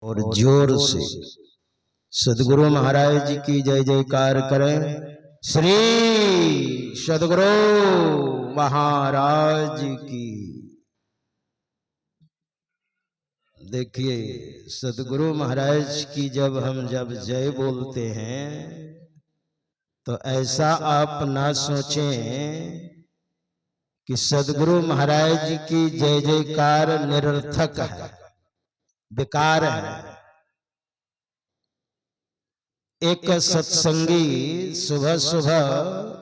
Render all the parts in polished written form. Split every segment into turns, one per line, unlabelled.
और जोर से सदगुरु महाराज जी की जय जयकार करें। श्री सदगुरु महाराज की। देखिए, सदगुरु महाराज की जब जय बोलते हैं तो ऐसा आप ना सोचें कि सदगुरु महाराज की जय जयकार निरर्थक है, बेकार है। एक सत्संगी सुबह सुबह,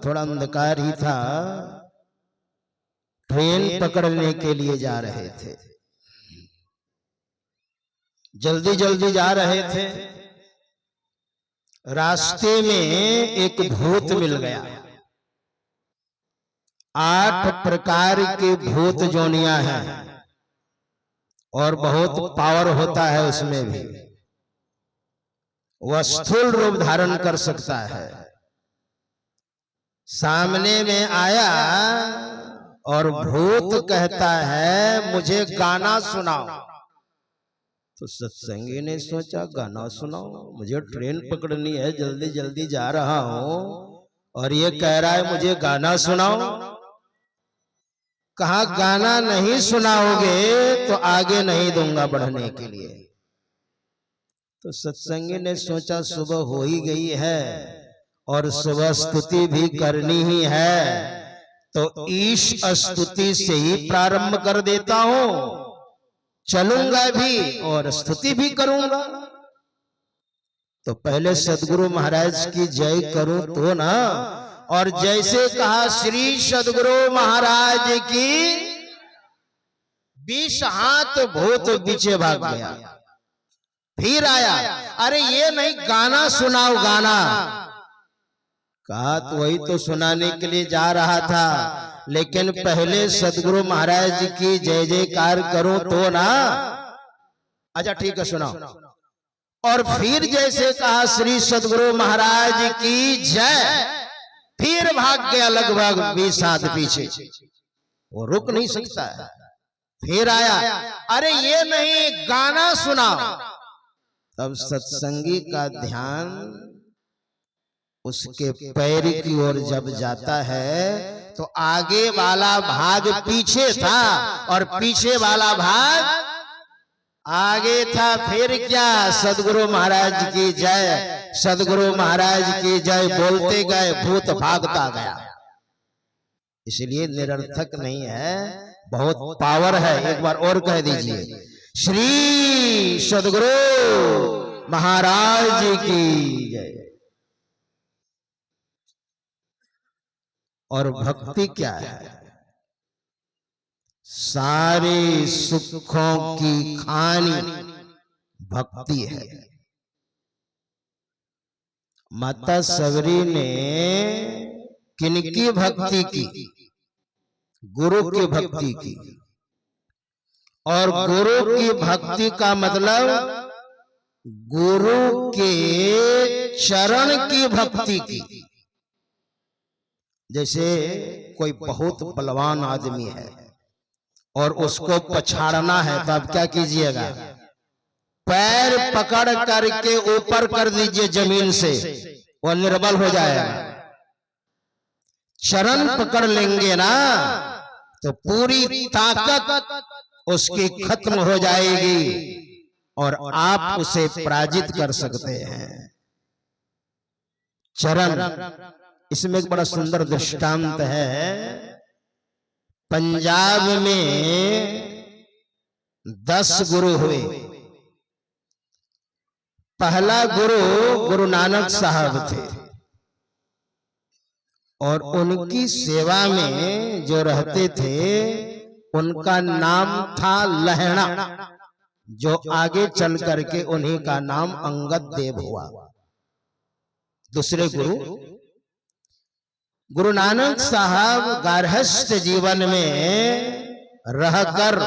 थोड़ा अंधकार ही था, ट्रेन पकड़ने के लिए जा रहे थे, जल्दी जल्दी जा रहे थे। रास्ते में एक भूत मिल गया। 8 प्रकार के भूत जोनियां हैं और बहुत पावर होता है उसमें भी। वह स्थूल रूप धारण कर सकता है। सामने में आया और भूत कहता है मुझे गाना सुनाओ। तो सत्संगी ने सोचा गाना सुनाओ, मुझे ट्रेन पकड़नी है, जल्दी जल्दी जा रहा हूं और ये कह रहा है मुझे गाना सुनाओ। कहा गाना नहीं सुनाओगे तो आगे नहीं दूंगा बढ़ने के लिए। तो सत्संगी ने सोचा सुबह हो ही गई है और सुबह स्तुति भी करनी ही है, तो ईश स्तुति से ही प्रारंभ कर देता हूं, चलूंगा भी और स्तुति भी करूंगा। तो पहले सदगुरु महाराज की जय करूं तो ना। और जैसे कहा श्री सदगुरु महाराज की, 20 हाथ भूत पीछे भाग गया। फिर आया, अरे ये नहीं गाना सुनाओ गाना। कहा तो वही तो सुनाने के लिए जा रहा था, लेकिन पहले सदगुरु महाराज की जय जयकार करो तो ना। अच्छा ठीक है सुनाओ। और फिर जैसे कहा श्री सदगुरु महाराज की जय, फिर भाग गया लगभग 20 हाथ पीछे। वो रुक नहीं सकता है। फिर आया, अरे ये नहीं गाना सुनाओ। तब सत्संगी का ध्यान उसके पैर की ओर जब जाता है तो आगे वाला भाग पीछे था और पीछे वाला भाग आगे था। फिर क्या, सदगुरु महाराज की जय, सदगुरु महाराज की जय बोलते गए, भूत भागता गया। इसलिए निरर्थक नहीं है, बहुत पावर है। एक बार और कह दीजिए, श्री सदगुरु महाराज की जय। और भक्ति क्या है? सारे सुखों की खानी भक्ति है। माता सबरी ने किनकी भक्ति की? गुरु की भक्ति की। और गुरु की भक्ति का मतलब गुरु के चरण की भक्ति की। जैसे कोई बहुत बलवान आदमी है और उसको पछाड़ना है, तो आप क्या कीजिएगा? पैर पकड़ करके ऊपर कर दीजिए जमीन से, वो निर्बल हो जाएगा। चरण पकड़ लेंगे ना तो पूरी ताकत उसकी खत्म हो जाएगी और आप उसे पराजित कर सकते हैं। चरण, इसमें एक बड़ा सुंदर दृष्टांत है। पंजाब में 10 गुरु हुए। पहला गुरु गुरु नानक साहब थे और उनकी सेवा में जो रहते थे उनका नाम था लहणा, जो आगे चल करके उन्हीं का नाम अंगद देव हुआ। दूसरे गुरु गुरु नानक साहब गारहस्थ जीवन में रहकर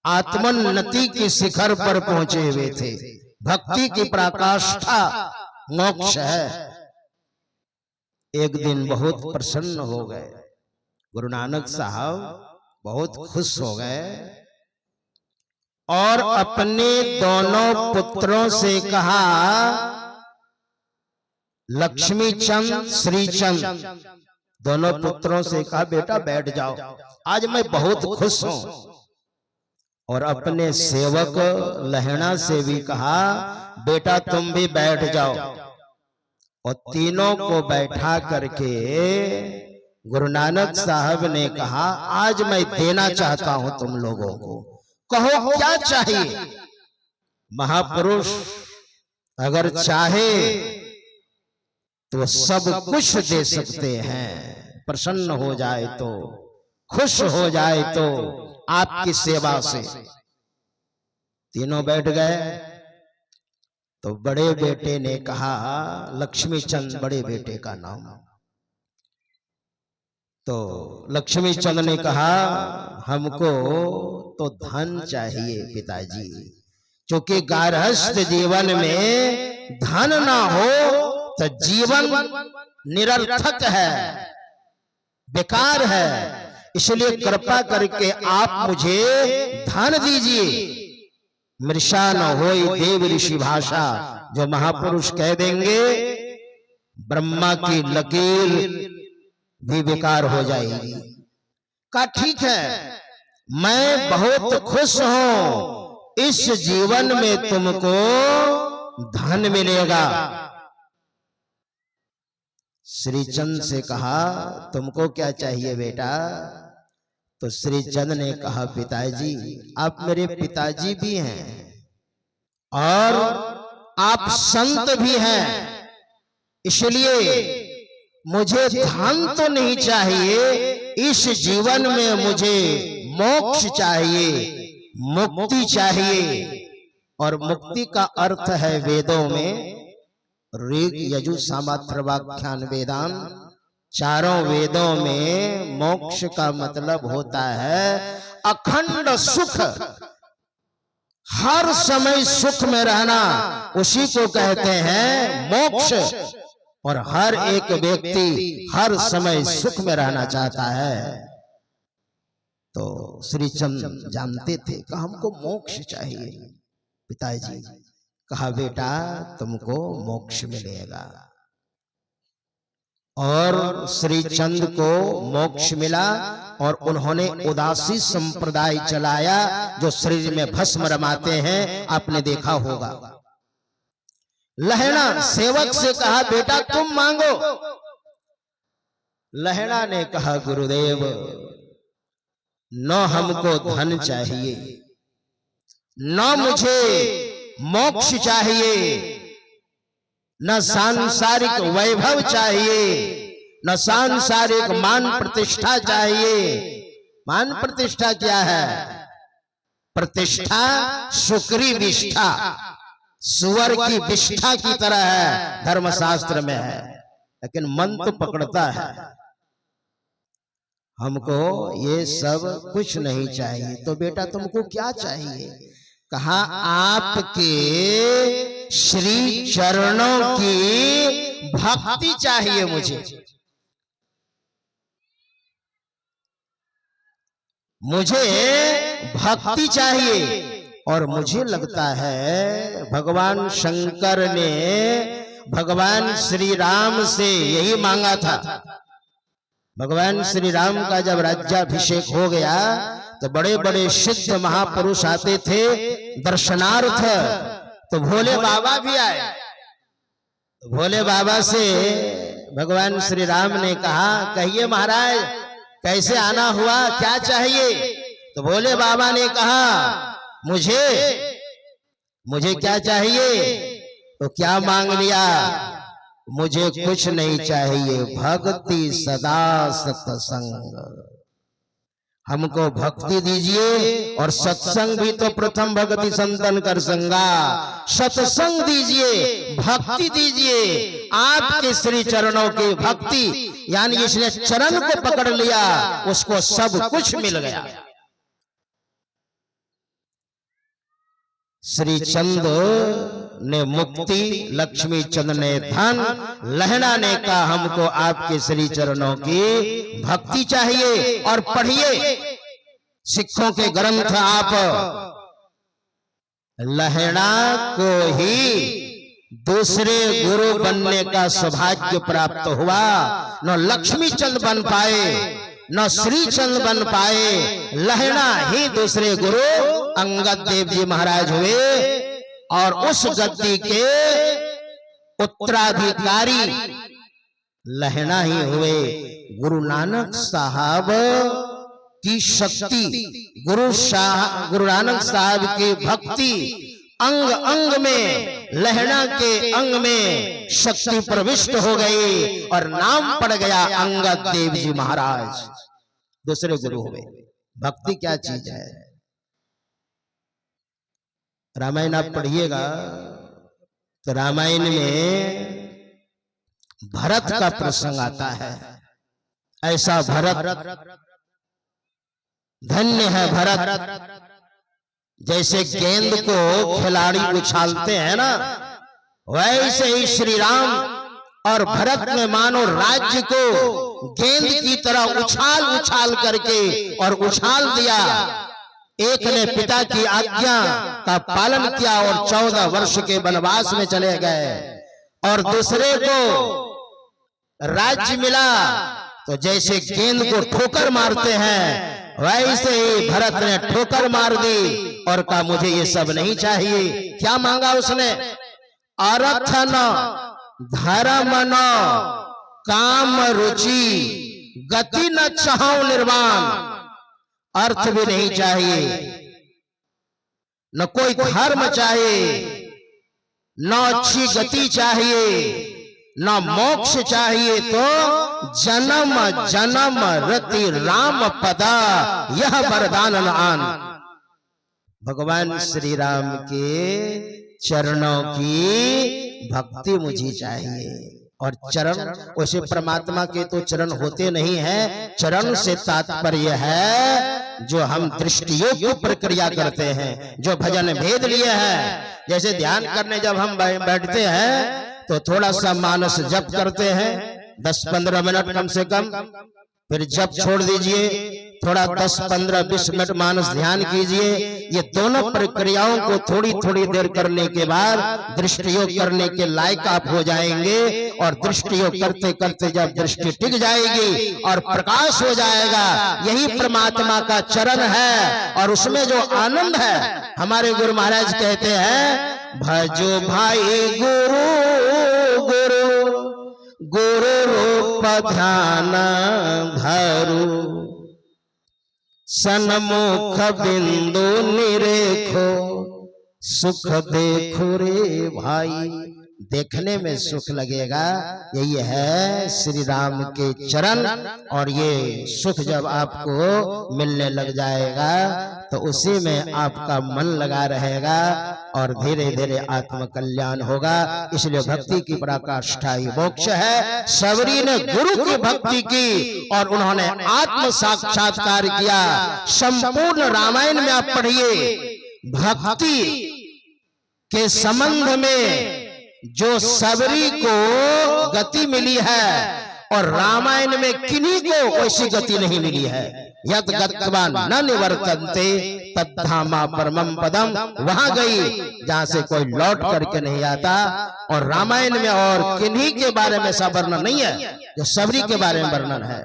आत्मोन्नति के शिखर पर पहुंचे हुए थे। भक्ति की पराकाष्ठा मोक्ष है। एक दिन बहुत प्रसन्न हो गए गुरु नानक साहब, बहुत खुश हो गए। और अपने दोनों पुत्रों से कहा, लक्ष्मी चंद श्रीचंद, दोनों पुत्रों से कहा बेटा बैठ जाओ, आज मैं बहुत खुश हूं। और अपने सेवक लहणा से भी कहा बेटा तुम भी बैठ जाओ। और तीनों को बैठा करके गुरु नानक साहब ने कहा आज मैं देना चाहता हूं तुम लोगों को, कहो क्या चाहिए। महापुरुष अगर चाहे तो सब कुछ दे सकते हैं, प्रसन्न हो जाए तो, खुश हो जाए तो आपकी सेवा से। तीनों बैठ गए तो बड़े बेटे ने कहा, लक्ष्मी चंद बड़े बेटे का नाम, तो लक्ष्मी चंद ने कहा हमको तो धन चाहिए पिताजी, क्योंकि गारहस्थ जीवन में धन ना हो तो जीवन निरर्थक है, बेकार है। इसलिए कृपा करके आप मुझे धन दीजिए। मृषा न होई देव ऋषि भाषा, जो महापुरुष कह देंगे ब्रह्मा की लकीर भी बेकार हो जाएगी। कहा ठीक है, मैं बहुत खुश हूं, इस जीवन में तुमको धन मिलेगा। श्रीचंद से कहा तुमको क्या चाहिए बेटा। तो श्रीचंद ने कहा पिताजी आप मेरे पिताजी भी हैं और आप संत भी हैं, इसलिए मुझे धन तो नहीं चाहिए, इस जीवन में मुझे मोक्ष चाहिए, मुक्ति चाहिए। और मुक्ति का अर्थ है वेदों में ऋग यजु साम अथर्वाख्यान वेदांत, चारों वेदों में मोक्ष का मतलब होता है अखंड सुख, हर समय सुख में रहना, उसी को कहते हैं मोक्ष। और हर एक व्यक्ति हर समय सुख में रहना चाहता है। तो श्रीचंद जानते थे कि हमको मोक्ष चाहिए पिताजी। कहा बेटा तुमको मोक्ष मिलेगा। और श्रीचंद को मोक्ष मिला और उन्होंने उदासी संप्रदाय चलाया, जो शरीर में भस्म रमाते हैं, आपने देखा होगा। लहणा सेवक से कहा बेटा तुम मांगो। लहणा ने कहा गुरुदेव न हमको धन चाहिए, न मुझे मोक्ष चाहिए, न सांसारिक वैभव चाहिए, न सांसारिक मान प्रतिष्ठा चाहिए। मान प्रतिष्ठा क्या है? प्रतिष्ठा सुकरी विष्ठा, सुअर की विष्ठा की तरह है, धर्मशास्त्र में है, लेकिन मन तो पकड़ता है। हमको ये सब कुछ नहीं चाहिए। तो बेटा तुमको क्या चाहिए? कहा आपके श्री चरणों की भक्ति चाहिए मुझे, मुझे भक्ति चाहिए। और मुझे लगता है भगवान शंकर ने भगवान श्री राम से यही मांगा था। भगवान श्री राम का जब राज्याभिषेक हो गया तो बड़े बड़े सिद्ध महापुरुष आते थे दर्शनार्थ, तो भोले बाबा भी आए। तो भोले बाबा से भगवान श्री राम ने कहा कहिए महाराज कैसे आना हुआ, क्या चाहिए? तो भोले बाबा ने कहा मुझे क्या चाहिए? तो क्या मांग लिया? मुझे कुछ नहीं चाहिए, भक्ति सदा सत्संग। हमको भक्ति दीजिए और सत्संग भी तो प्रथम भक्ति संतन कर संगा। सत्संग दीजिए, भक्ति दीजिए, आपके श्री चरणों की भक्ति, यानी इसने चरण को पकड़ लिया उसको सब कुछ मिल गया। श्री चंद ने मुक्ति, लक्ष्मी चंद ने धन, लहणा ने कहा हमको आपके श्री चरणों की भक्ति चाहिए। और पढ़िए सिखों के ग्रंथ आप, लहणा को ही दूसरे गुरु बनने का सौभाग्य प्राप्त हुआ। न लक्ष्मी चंद बन पाए, न श्री चंद बन पाए, लहणा ही दूसरे गुरु अंगद देव जी महाराज हुए और उस गद्दी के उत्तराधिकारी लहणा ही हुए। गुरु नानक साहब की शक्ति, गुरु नानक साहब की भक्ति अंग अंग में, लहणा के अंग में शक्ति प्रविष्ट हो गई और नाम पड़ गया अंगद देव जी महाराज, दूसरे गुरु हुए। भक्ति क्या चीज है? रामायण आप पढ़िएगा तो रामायण में भरत का प्रसंग आता है। ऐसा भरत, धन्य है भरत। जैसे गेंद को खिलाड़ी उछालते हैं ना, वैसे ही श्री राम और भरत ने मानो राज्य को गेंद की तरह उछाल उछाल करके और उछाल दिया। एक ने पिता की आज्ञा का पालन किया और 14 वर्ष के वनवास में चले गए, और दूसरे को राज्य मिला। तो जैसे गेंद को ठोकर मारते हैं, वैसे ही भरत ने ठोकर मार दी और कहा मुझे ये सब नहीं चाहिए। क्या मांगा उसने? अर्थ न, धर्म न, काम रुचि, गति न चाहूं निर्वाण। अर्थ भी नहीं चाहिए, न कोई धर्म चाहिए, न अच्छी गति चाहिए, न मोक्ष चाहिए, तो जन्म जन्म रति राम पदा यह वरदान आन। भगवान श्री राम के चरणों की भक्ति मुझे चाहिए। और चरण, वैसे परमात्मा के तो चरण होते नहीं हैं। चरण से तात्पर्य है जो हम दृष्टियों की प्रक्रिया करते हैं, जो भजन भेद लिए हैं। जैसे ध्यान करने जब हम बैठते हैं तो थोड़ा सा मानस जप करते हैं 10-15 मिनट कम से कम, फिर जप छोड़ दीजिए, थोड़ा 10-15-20 मिनट मानस ध्यान कीजिए। ये दोनों प्रक्रियाओं को थोड़ी थोड़ी देर करने के बाद दृष्टियोग करने के लायक आप हो जाएंगे। और दृष्टियोग करते करते जब दृष्टि टिक जाएगी और प्रकाश हो जाएगा, यही परमात्मा का चरण है। और उसमें जो आनंद है, हमारे गुरु महाराज कहते हैं, भजो भाई गुरु गुरु गुरु रूप ध्यान धरु, सन्मुख बिंदु निरेखो, सुख देखो रे भाई। देखने में सुख लगेगा, यही है श्री राम के चरण। और ये सुख जब आपको मिलने लग जाएगा तो उसी में आपका मन लगा रहेगा और धीरे धीरे आत्म कल्याण होगा। इसलिए भक्ति की पराकाष्ठाई मोक्ष है। सबरी ने गुरु की भक्ति की और उन्होंने आत्म साक्षात्कार किया। संपूर्ण रामायण में आप पढ़िए, भक्ति के संबंध में जो सबरी को गति मिली है और रामायण में किन्हीं को वैसी गति नहीं मिली है। यद गत्वा न निवर्तन्ते तद्धामा परमं पदम, वहां गई जहां से कोई लौट करके नहीं आता। और रामायण में और किन्हीं के बारे में ऐसा वर्णन नहीं है जो सबरी के बारे में वर्णन है।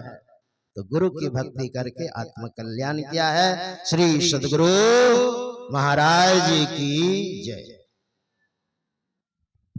तो गुरु की भक्ति करके आत्म कल्याण किया है। श्री सद्गुरु महाराज की जय।